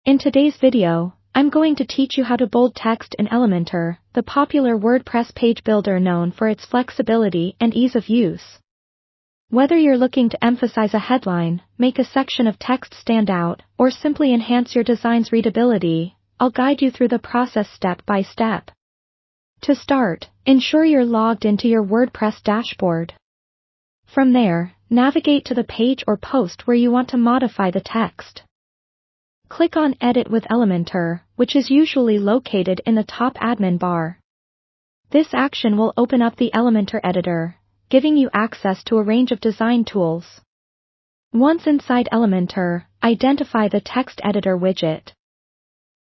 In today's video, I'm going to teach you how to bold text in Elementor, the popular WordPress page builder known for its flexibility and ease of use. Whether you're looking to emphasize a headline, make a section of text stand out, or simply enhance your design's readability, I'll guide you through the process step by step. To start, ensure you're logged into your WordPress dashboard. From there, navigate to the page or post where you want to modify the text. Click on Edit with Elementor, which is usually located in the top admin bar. This action will open up the Elementor editor, giving you access to a range of design tools. Once inside Elementor, identify the text editor widget.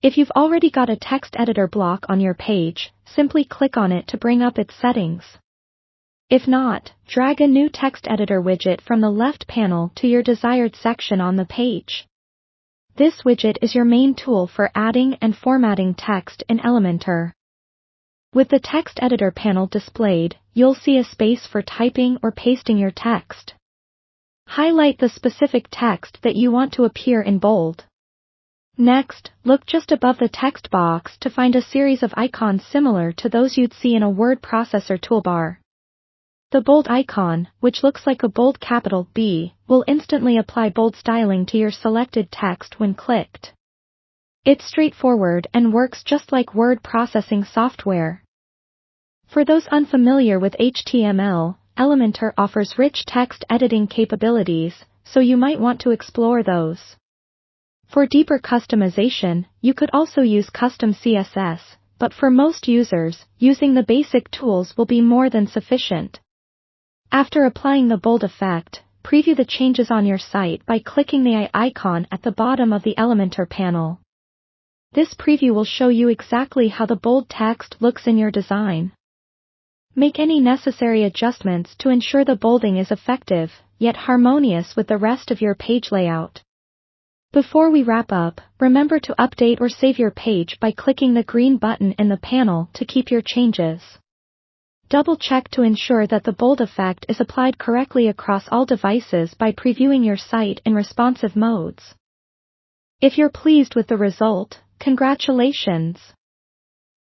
If you've already got a text editor block on your page, simply click on it to bring up its settings. If not, drag a new text editor widget from the left panel to your desired section on the page. This widget is your main tool for adding and formatting text in Elementor. With the text editor panel displayed, you'll see a space for typing or pasting your text. Highlight the specific text that you want to appear in bold. Next, look just above the text box to find a series of icons similar to those you'd see in a word processor toolbar. The bold icon, which looks like a bold capital B, will instantly apply bold styling to your selected text when clicked. It's straightforward and works just like word processing software. For those unfamiliar with HTML, Elementor offers rich text editing capabilities, so you might want to explore those. For deeper customization, you could also use custom CSS, but for most users, using the basic tools will be more than sufficient. After applying the bold effect, preview the changes on your site by clicking the eye icon at the bottom of the Elementor panel. This preview will show you exactly how the bold text looks in your design. Make any necessary adjustments to ensure the bolding is effective, yet harmonious with the rest of your page layout. Before we wrap up, remember to update or save your page by clicking the green button in the panel to keep your changes. Double-check to ensure that the bold effect is applied correctly across all devices by previewing your site in responsive modes. If you're pleased with the result, congratulations!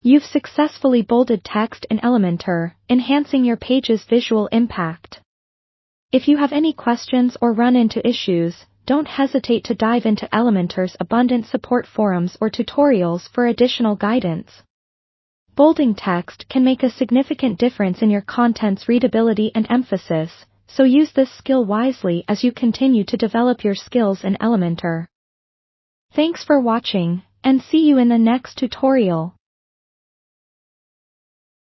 You've successfully bolded text in Elementor, enhancing your page's visual impact. If you have any questions or run into issues, don't hesitate to dive into Elementor's abundant support forums or tutorials for additional guidance. Bolding text can make a significant difference in your content's readability and emphasis, so use this skill wisely as you continue to develop your skills in Elementor. Thanks for watching, and see you in the next tutorial.